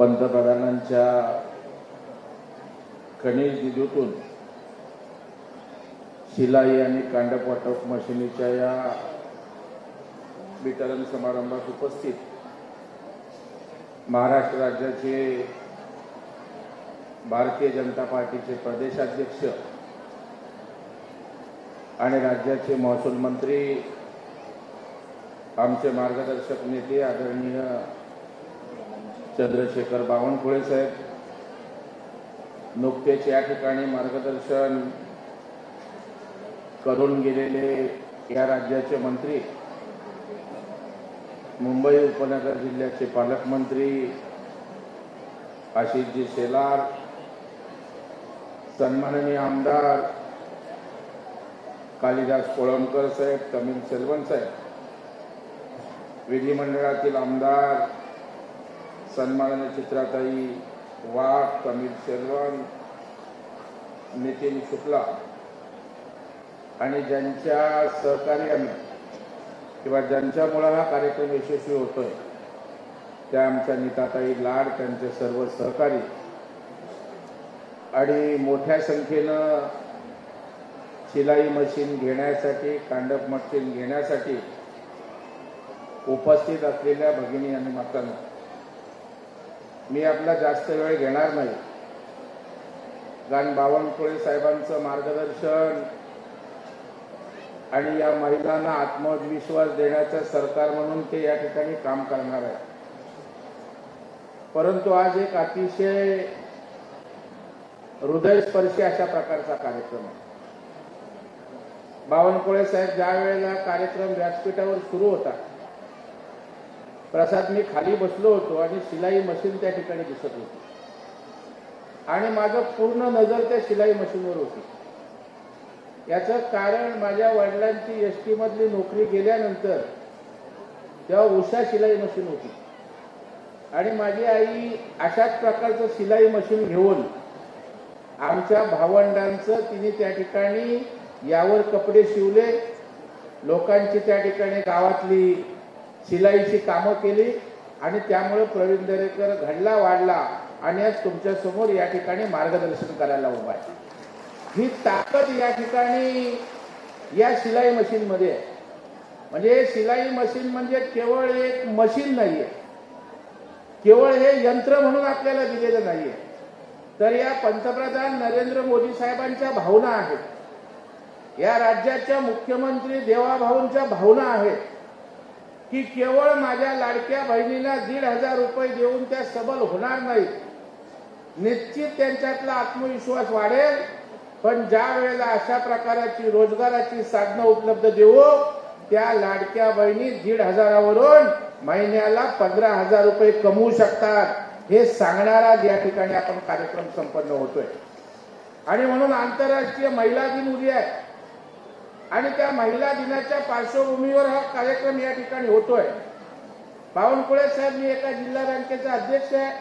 पंतप्रधानांच्या खनिज निधीतून शिलाई आणि कांडप वाटप मशिनीच्या या वितरण समारंभात उपस्थित महाराष्ट्र राज्याचे भारतीय जनता पार्टीचे प्रदेशाध्यक्ष आणि राज्याचे महसूल मंत्री आमचे मार्गदर्शक नेते आदरणीय चंद्रशेखर बावनकुळे साहेब, नुकतेच या ठिकाणी मार्गदर्शन करून गेलेले या राज्याचे मंत्री, मुंबई उपनगर जिल्ह्याचे पालकमंत्री आशिषजी शेलार, सन्माननीय आमदार कालिदास कोळंबकर साहेब, तमिल सेल्वन साहेब, विधिमंडळातील आमदार सन्माननीय चित्राताई वाघ, तमिल सेल्वन, नितीन शुक्ला आणि ज्यांच्या सहकार्याने किंवा ज्यांच्यामुळे हा कार्यक्रम यशस्वी होतोय त्या आमच्या नीताताई लाड, त्यांचे सर्व सहकारी आणि मोठ्या संख्येनं शिलाई मशीन घेण्यासाठी, कांडप मशीन घेण्यासाठी उपस्थित असलेल्या भगिनी आणि मातांनो, मी आपला जास्त वेळ घेणार नाही, कारण बावनकुळे साहेबांचं मार्गदर्शन आणि या महिलांना आत्मविश्वास देण्याचं सरकार म्हणून ते या ठिकाणी काम करणार आहे। परंतु आज एक अतिशय हृदयस्पर्शी अशा प्रकारचा कार्यक्रम आहे। बावनकुळे साहेब ज्या वेळेला कार्यक्रम व्यासपीठावर सुरू होता, प्रसाद मी खाली बसलो होतो आणि शिलाई मशीन त्या ठिकाणी दिसत होती आणि माझं पूर्ण नजर त्या शिलाई मशीनवर होती। याचं कारण माझ्या वडिलांची एसटी मधली नोकरी गेल्यानंतर तेव्हा उषा शिलाई मशीन होती आणि माझी आई अशाच प्रकारचं शिलाई मशीन घेऊन आमच्या भावंडांचं तिने त्या ठिकाणी यावर कपडे शिवले, लोकांची त्या ठिकाणी गावातली शिलाईची कामं केली आणि त्यामुळे प्रवीण दरेकर घडला वाढला आणि आज तुमच्या समोर या ठिकाणी मार्गदर्शन करायला उभा आहे। ही ताकद या ठिकाणी या शिलाई मशीन मध्ये आहे। म्हणजे शिलाई मशीन म्हणजे केवळ एक मशीन नाहीये, केवळ हे यंत्र म्हणून आपल्याला दिलेलं नाहीये, तर या पंतप्रधान नरेंद्र मोदी साहेबांच्या भावना आहेत, या राज्याच्या मुख्यमंत्री देवाभाऊंच्या भावना आहेत की केवळ माझ्या लाडक्या बहिणीला 1,500 रुपये देऊन त्या सबल होणार नाहीत, निश्चित त्यांच्यातला आत्मविश्वास वाढेल, पण ज्या वेळेला अशा प्रकारची रोजगाराची साधनं उपलब्ध देऊ त्या लाडक्या बहिणी 1,500 वरून महिन्याला 15,000 रुपये कमवू शकतात, हे सांगणारा या ठिकाणी आपण कार्यक्रम संपन्न होतोय। आणि म्हणून आंतरराष्ट्रीय महिला दिन उद्या आहे आणि त्या महिला दिनाच्या पार्श्वभूमीवर हा कार्यक्रम या ठिकाणी होतोय। बावनकुळे साहेब, मी एका जिल्हा बँकेचा अध्यक्ष आहे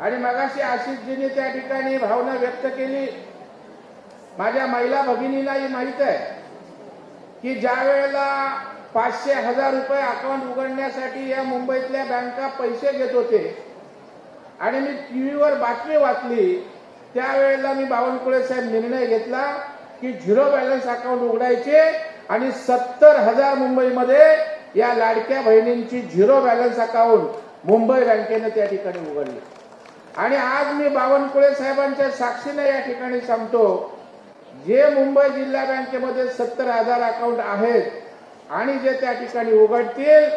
आणि मगाशी आशिषजींनी त्या ठिकाणी भावना व्यक्त केली। माझ्या महिला भगिनीलाही माहित आहे की ज्या वेळेला 500,000 रुपये अकाउंट उघडण्यासाठी या मुंबईतल्या बँका पैसे घेत होते आणि मी टीव्हीवर बातमी वाचली, त्यावेळेला मी बावनकुळे साहेब निर्णय घेतला की 0 बॅलन्स अकाउंट उघडायचे आणि 70,000 मुंबईमध्ये या लाडक्या बहिणींची 0 बॅलन्स अकाउंट मुंबई बँकेने त्या ठिकाणी उघडले। आणि आज मी बावनकुळे साहेबांच्या साक्षीने या ठिकाणी सांगतो, जे मुंबई जिल्हा बँकेमध्ये 70,000 अकाउंट आहेत आणि जे त्या ठिकाणी उघडतील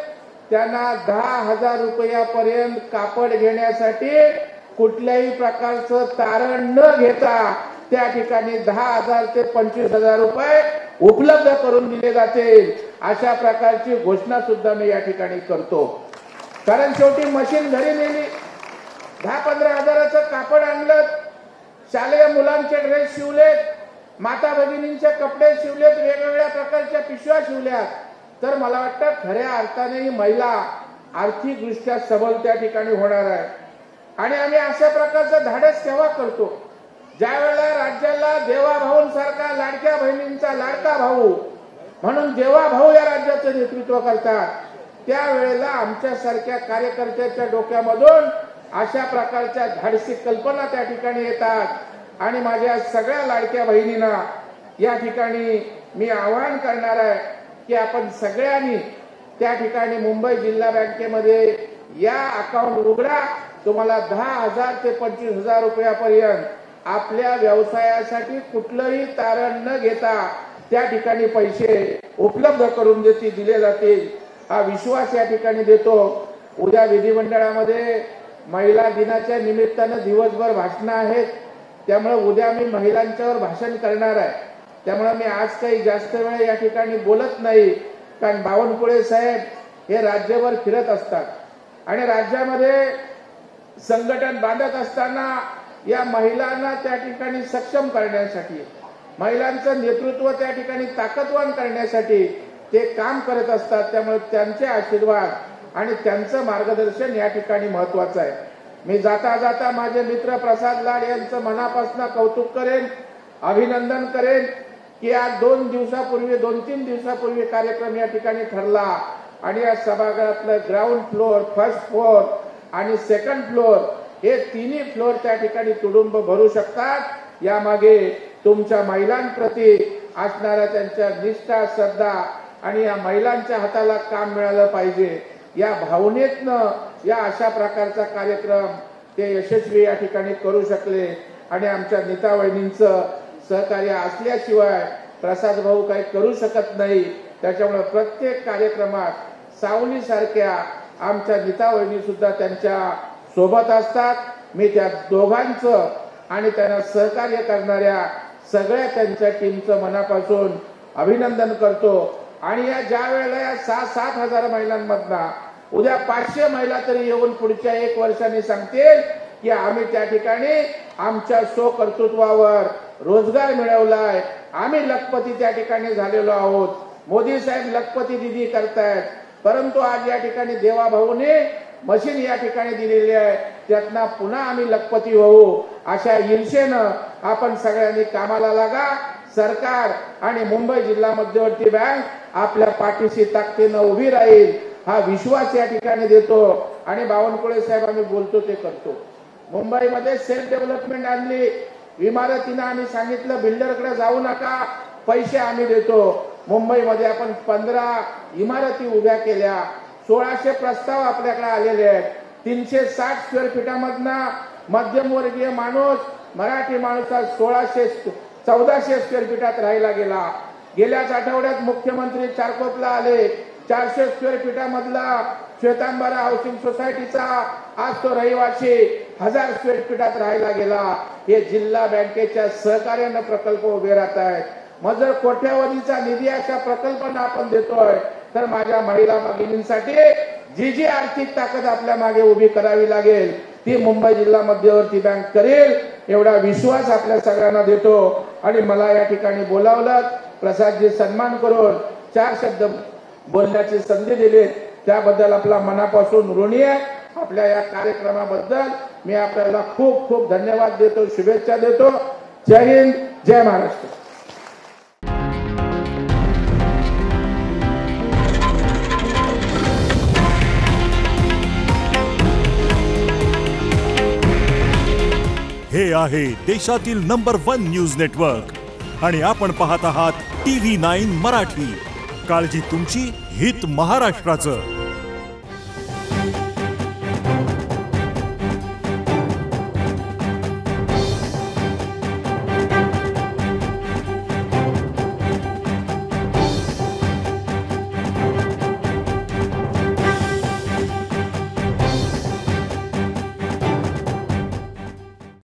त्यांना 10,000 रुपयापर्यंत कापड घेण्यासाठी कुठल्याही प्रकारचं तारण न घेता त्या ठिकाणी 10,000 ते 25,000 रुपये उपलब्ध करून दिले जातील, अशा प्रकारची घोषणा सुद्धा मी या ठिकाणी करतो। कारण शेवटी मशीन घरी नेली, 10-15 हजाराचं कापड आणलं, शालेय मुलांचे ड्रेस शिवलेत, माता भगिनींचे कपडे शिवलेत, वेगवेगळ्या प्रकारच्या पिशव्या शिवल्यात, तर मला वाटतं खऱ्या अर्थाने ही महिला आर्थिकदृष्ट्या सबल त्या ठिकाणी होणार आहे। आणि आम्ही अशा प्रकारचं धाडस केव्हा करतो, ज्या वेळेला राज्याला देवाभाऊंसारखा लाडक्या बहिणींचा लाडका भाऊ म्हणून देवाभाऊ या राज्याचं नेतृत्व करतात, त्यावेळेला आमच्यासारख्या कार्यकर्त्याच्या डोक्यामधून अशा प्रकारच्या धाडसी कल्पना त्या ठिकाणी येतात। आणि माझ्या सगळ्या लाडक्या बहिणींना या ठिकाणी मी आवाहन करणार आहे की आपण सगळ्यांनी त्या ठिकाणी मुंबई जिल्हा बँकेमध्ये या अकाउंट उघडा। तुम्हाला 10,000 ते 25,000 रुपयापर्यंत आपल्या व्यवसायासाठी कुठलंही तारण न घेता त्या ठिकाणी पैसे उपलब्ध करून दिले जातील, हा विश्वास या ठिकाणी देतो। उद्या विधिमंडळामध्ये महिला दिनाच्या निमित्तानं दिवसभर भाषणं आहेत, त्यामुळे उद्या मी महिलांच्यावर भाषण करणार आहे। त्यामुळे मी आज काही जास्त वेळ या ठिकाणी बोलत नाही, कारण बावनकुळे साहेब हे राज्यभर फिरत असतात आणि राज्यामध्ये संघटन बांधत असताना या महिलांना त्या ठिकाणी सक्षम करण्यासाठी, महिलांचं नेतृत्व त्या ठिकाणी ताकदवान करण्यासाठी ते काम करत असतात। त्यामुळे त्यांचे आशीर्वाद आणि त्यांचं मार्गदर्शन या ठिकाणी महत्वाचं आहे। मी जाता जाता माझे मित्र प्रसाद लाड यांचं मनापासून कौतुक करेन, अभिनंदन करेन की आज 2-3 दिवसापूर्वी कार्यक्रम या ठिकाणी ठरला आणि या सभागृहातलं ग्राउंड फ्लोअर, फर्स्ट फ्लोअर आणि सेकंड फ्लोअर हे तिन्ही फ्लोअर त्या ठिकाणी तुडुंब भरू शकतात। यामागे तुमच्या महिलांप्रती असणाऱ्या त्यांच्या निष्ठा, श्रद्धा आणि या महिलांच्या हाताला काम मिळालं पाहिजे या भावनेतनं या अशा प्रकारचा कार्यक्रम ते यशस्वी या ठिकाणी करू शकले। आणि आमच्या नीता वहिनींचं सहकार्य असल्याशिवाय प्रसाद भाऊ काही करू शकत नाही। त्याच्यामुळे प्रत्येक कार्यक्रमात सावलीसारख्या आमच्या नीता वहिनी सुद्धा त्यांच्या सोबत असतात। मी त्या दोघांचं आणि त्यांना सहकार्य करणाऱ्या सगळ्या त्यांच्या टीमचं मनापासून अभिनंदन करतो। आणि या ज्या वेळेला या 6-7 हजार महिलांमधना उद्या 500 महिला तरी येऊन पुढच्या 1 वर्षांनी सांगतील की आम्ही त्या ठिकाणी आमच्या स्वकर्तृत्वावर रोजगार मिळवलाय, आम्ही लखपती त्या ठिकाणी झालेलो आहोत। मोदी साहेब लखपती दिदी करतायत, परंतु आज या ठिकाणी देवाभाऊने मशीन या ठिकाणी दिलेली आहे, त्यातनं पुन्हा आम्ही लखपती होऊ अशा ईर्षेनं आपण सगळ्यांनी कामाला लागा। सरकार आणि मुंबई जिल्हा मध्यवर्ती बँक आपल्या पाठीशी ताकदीनं उभी राहील हा विश्वास या ठिकाणी देतो। आणि बावनकुळे साहेब आम्ही बोलतो ते करतो। मुंबईमध्ये सेल्फ डेव्हलपमेंट आणली, इमारतीनं आम्ही सांगितलं बिल्डरकडे जाऊ नका, पैसे आम्ही देतो। मुंबईमध्ये आपण 15 इमारती उभ्या केल्या, 1600 प्रस्ताव आपल्याकडे आलेले आहेत। 360 स्क्वेअर फीटामधनं मध्यमवर्गीय माणूस, मराठी माणूस 1400 स्क्वेअर फीटात राहायला गेला। गेल्याच आठवड्यात मुख्यमंत्री चारकोपला आले, 400 स्क्वेअर फीटामधला श्वेतांबरा हाऊसिंग सोसायटीचा आज तो रहिवासी 1000 स्क्वेअर फीटात राहायला गेला। हे जिल्हा बँकेच्या सहकार्यानं प्रकल्प उभे राहत आहेत। मग जर कोट्यावधीचा निधी अशा प्रकल्पांना आपण देतोय तर माझ्या महिला भगिनींसाठी जी आर्थिक ताकद आपल्या मागे उभी करावी लागेल ती मुंबई जिल्हा मध्यवर्ती बँक करेल एवढा विश्वास आपल्या सगळ्यांना देतो। आणि मला या ठिकाणी बोलावलं, प्रसादजी सन्मान करून 4 शब्द बोलण्याची संधी दिली त्याबद्दल आपला मनापासून ऋणी आहे। आपल्या या कार्यक्रमाबद्दल मी आपल्याला खूप खूप धन्यवाद देतो, शुभेच्छा देतो। जय हिंद, जय महाराष्ट्र। हे आहे देशातील नंबर 1 न्यूज नेटवर्क आणि आपण पाहत आहात TV9 मराठी। काळजी तुमची, हित महाराष्ट्राचं।